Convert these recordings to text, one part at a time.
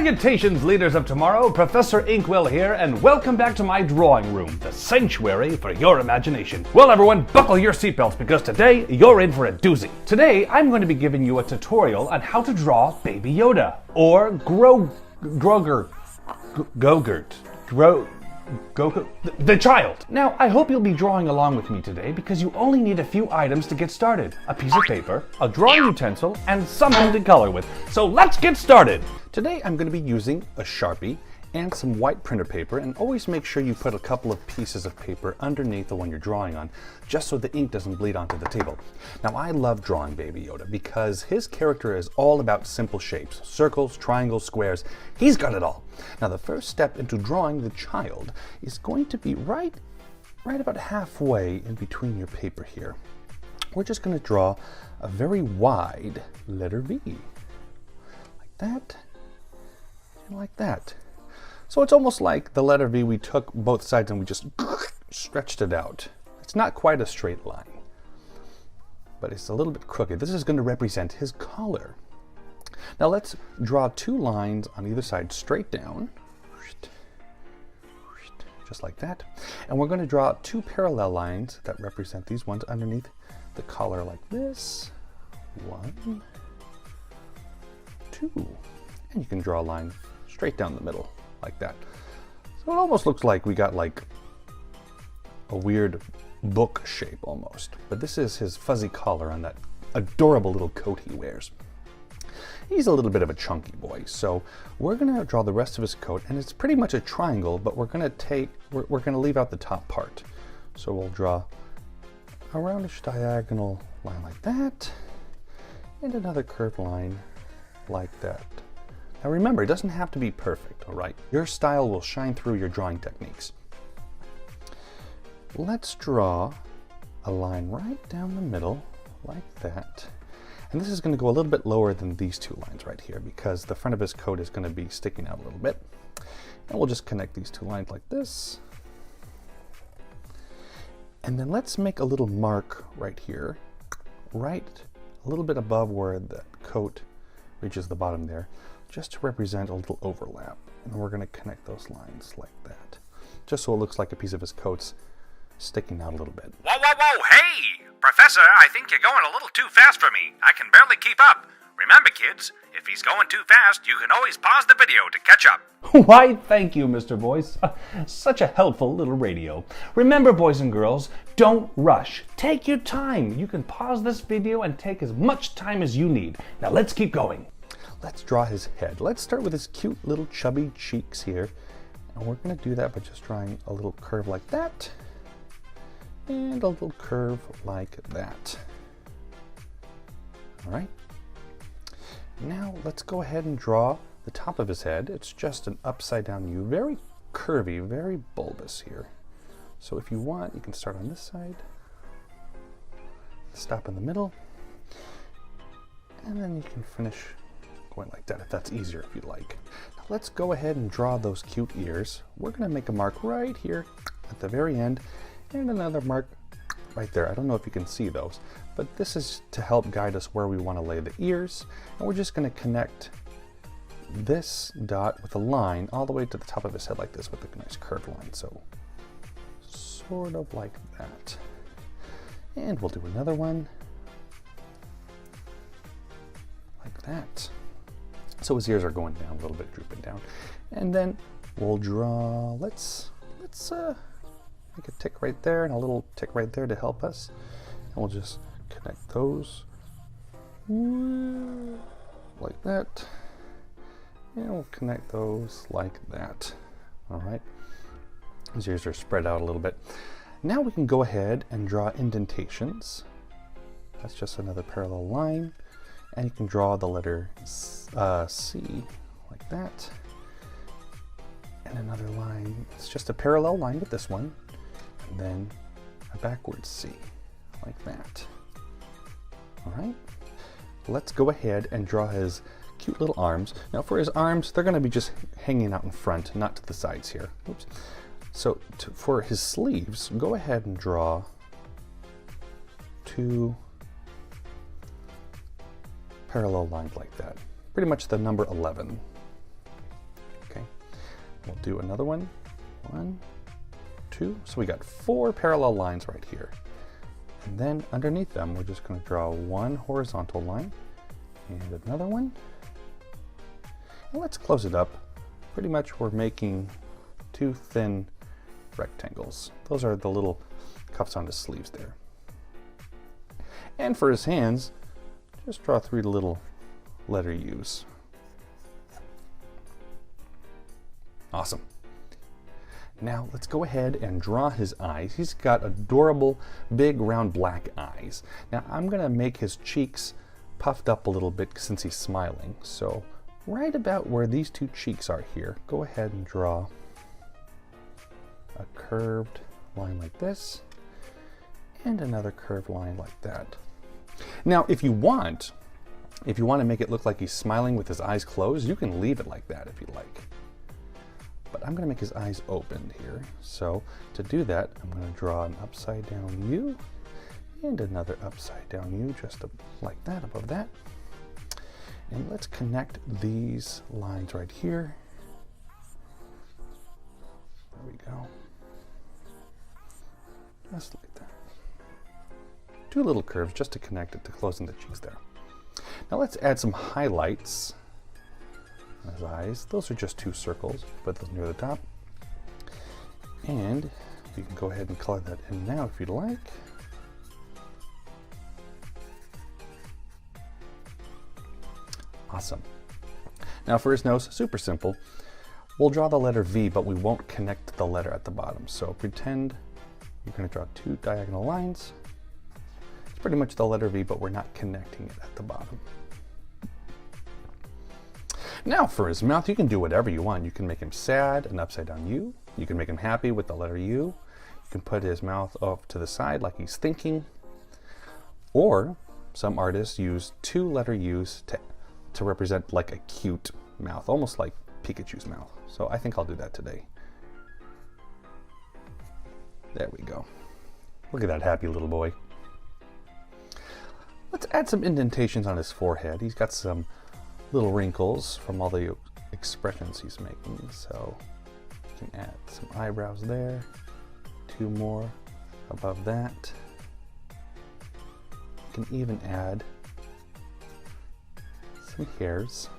Salutations, leaders of tomorrow. Professor Inkwell here, and welcome back to my drawing room, the sanctuary for your imagination. Well, everyone, buckle your seatbelts because today you're in for a doozy. Today, I'm going to be giving you a tutorial on how to draw Baby Yoda, or the child. Now, I hope you'll be drawing along with me today because you only need a few items to get started. A piece of paper, a drawing utensil, and something to color with. So let's get started. Today I'm going to be using a Sharpie and some white printer paper, and always make sure you put a couple of pieces of paper underneath the one you're drawing on, just so the ink doesn't bleed onto the table. Now, I love drawing Baby Yoda because his character is all about simple shapes, circles, triangles, squares. He's got it all. Now, the first step into drawing the child is going to be right about halfway in between your paper here. We're just going to draw a very wide letter V, like that, and like that. So it's almost like the letter V, we took both sides and we just stretched it out. It's not quite a straight line, but it's a little bit crooked. This is going to represent his collar. Now let's draw two lines on either side straight down, just like that. And we're going to draw two parallel lines that represent these ones underneath the collar like this. 1, 2. And you can draw a line straight down the middle, like that. So it almost looks like we got like a weird book shape almost. But this is his fuzzy collar on that adorable little coat he wears. He's a little bit of a chunky boy, so we're gonna draw the rest of his coat, and it's pretty much a triangle, but we're gonna leave out the top part. So we'll draw a roundish diagonal line like that, and another curved line like that. Now remember, it doesn't have to be perfect, all right? Your style will shine through your drawing techniques. Let's draw a line right down the middle, like that. And this is going to go a little bit lower than these two lines right here because the front of his coat is going to be sticking out a little bit. And we'll just connect these two lines like this. And then let's make a little mark right here, right a little bit above where the coat reaches the bottom there, just to represent a little overlap. And we're going to connect those lines like that, just so it looks like a piece of his coat's sticking out a little bit. Whoa, whoa, whoa, hey! Professor, I think you're going a little too fast for me. I can barely keep up. Remember, kids, if he's going too fast, you can always pause the video to catch up. Why, thank you, Mr. Voice. Such a helpful little radio. Remember, boys and girls, don't rush. Take your time. You can pause this video and take as much time as you need. Now let's keep going. Let's draw his head. Let's start with his cute little chubby cheeks here. And we're going to do that by just drawing a little curve like that. And a little curve like that. All right. Now let's go ahead and draw the top of his head. It's just an upside down U, very curvy, very bulbous here. So if you want, you can start on this side, stop in the middle, and then you can finish going like that if that's easier if you'd like. Now let's go ahead and draw those cute ears. We're going to make a mark right here at the very end, and another mark right there. I don't know if you can see those, but this is to help guide us where we want to lay the ears. And we're just going to connect this dot with a line all the way to the top of his head like this with a nice curved line. So sort of like that. And we'll do another one like that. So his ears are going down a little bit, drooping down. And then we'll draw, let's make a tick right there and a little tick right there to help us. And we'll just connect those like that. And we'll connect those like that. All right. His ears are spread out a little bit. Now we can go ahead and draw indentations. That's just another parallel line. And you can draw the letter C like that. And another line. It's just a parallel line with this one. And then a backwards C, like that. All right, let's go ahead and draw his cute little arms. Now for his arms, they're gonna be just hanging out in front, not to the sides here. Oops. So for his sleeves, go ahead and draw two parallel lines like that. Pretty much the number 11. We'll do another one. 1, 2. So we got 4 parallel lines right here. And then underneath them, we're just going to draw one horizontal line and another one. And let's close it up. Pretty much we're making 2 thin rectangles. Those are the little cuffs on his sleeves there. And for his hands, just draw 3 little letter U's. Awesome. Now let's go ahead and draw his eyes. He's got adorable big round black eyes. Now I'm going to make his cheeks puffed up a little bit since he's smiling. So right about where these 2 cheeks are here, go ahead and draw a curved line like this and another curved line like that. Now if you want to make it look like he's smiling with his eyes closed, you can leave it like that if you like. But I'm going to make his eyes open here. So to do that, I'm going to draw an upside down U and another upside down U just like that above that. And let's connect these lines right here. There we go. Just like that. 2 little curves just to connect it to closing the cheeks there. Now let's add some highlights on his eyes. Those are just 2 circles. Put those near the top. And you can go ahead and color that in now if you'd like. Awesome. Now for his nose, super simple. We'll draw the letter V, but we won't connect the letter at the bottom. So pretend you're going to draw 2 diagonal lines. It's pretty much the letter V, but we're not connecting it at the bottom. Now for his mouth, you can do whatever you want. You can make him sad, an upside down U. You can make him happy with the letter U. You can put his mouth off to the side like he's thinking. Or some artists use 2 letter U's to represent like a cute mouth, almost like Pikachu's mouth. So I think I'll do that today. There we go. Look at that happy little boy. Let's add some indentations on his forehead. He's got some little wrinkles from all the expressions he's making. So you can add some eyebrows there, 2 more above that. You can even add some hairs,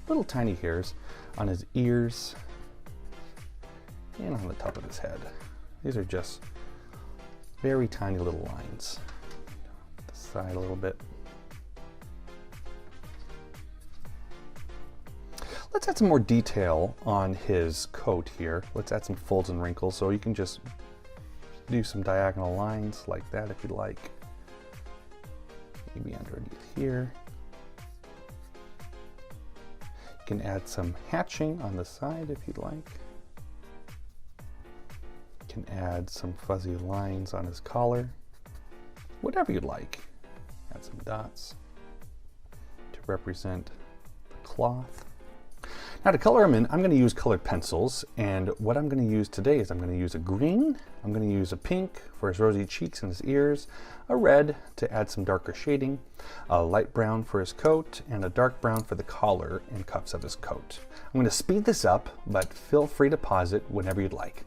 little tiny hairs on his ears and on the top of his head. These are just very tiny little lines. The side a little bit. Let's add some more detail on his coat here. Let's add some folds and wrinkles. So you can just do some diagonal lines like that if you'd like. Maybe underneath here. You can add some hatching on the side if you'd like. You can add some fuzzy lines on his collar. Whatever you'd like. Add some dots to represent the cloth. Now to color him in, I'm going to use colored pencils, and what I'm going to use today is I'm going to use a green, I'm going to use a pink for his rosy cheeks and his ears, a red to add some darker shading, a light brown for his coat, and a dark brown for the collar and cuffs of his coat. I'm going to speed this up, but feel free to pause it whenever you'd like.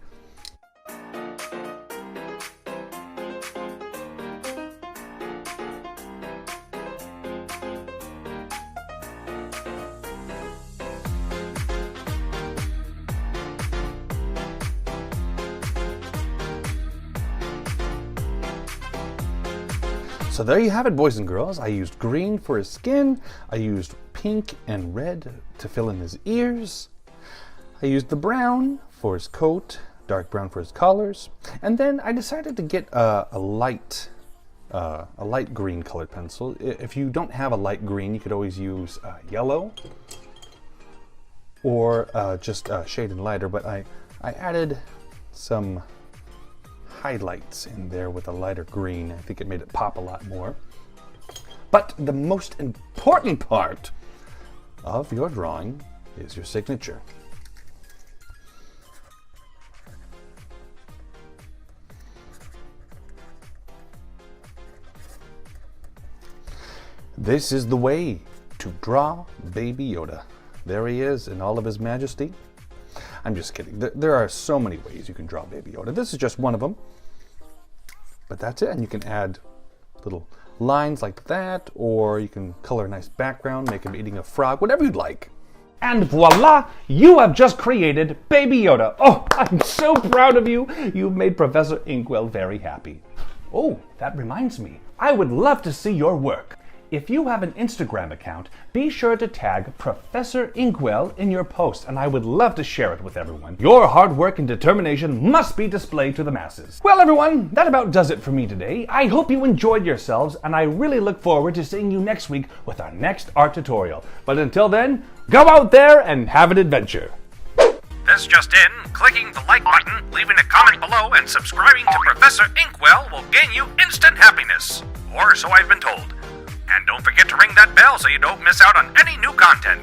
So there you have it, boys and girls. I used green for his skin. I used pink and red to fill in his ears. I used the brown for his coat, dark brown for his collars. And then I decided to get a light green colored pencil. If you don't have a light green, you could always use yellow or just shaded lighter. But I added some highlights in there with a lighter green. I think it made it pop a lot more. But the most important part of your drawing is your signature. This is the way to draw Baby Yoda. There he is in all of his majesty. I'm just kidding. There are so many ways you can draw Baby Yoda. This is just one of them. But that's it, and you can add little lines like that, or you can color a nice background, make him eating a frog, whatever you'd like. And voila, you have just created Baby Yoda. Oh, I'm so proud of you. You've made Professor Inkwell very happy. Oh, that reminds me. I would love to see your work. If you have an Instagram account, be sure to tag Professor Inkwell in your post, and I would love to share it with everyone. Your hard work and determination must be displayed to the masses. Well, everyone, that about does it for me today. I hope you enjoyed yourselves, and I really look forward to seeing you next week with our next art tutorial. But until then, go out there and have an adventure. This just in, clicking the like button, leaving a comment below, and subscribing to Professor Inkwell will gain you instant happiness. Or so I've been told. And don't forget to ring that bell so you don't miss out on any new content.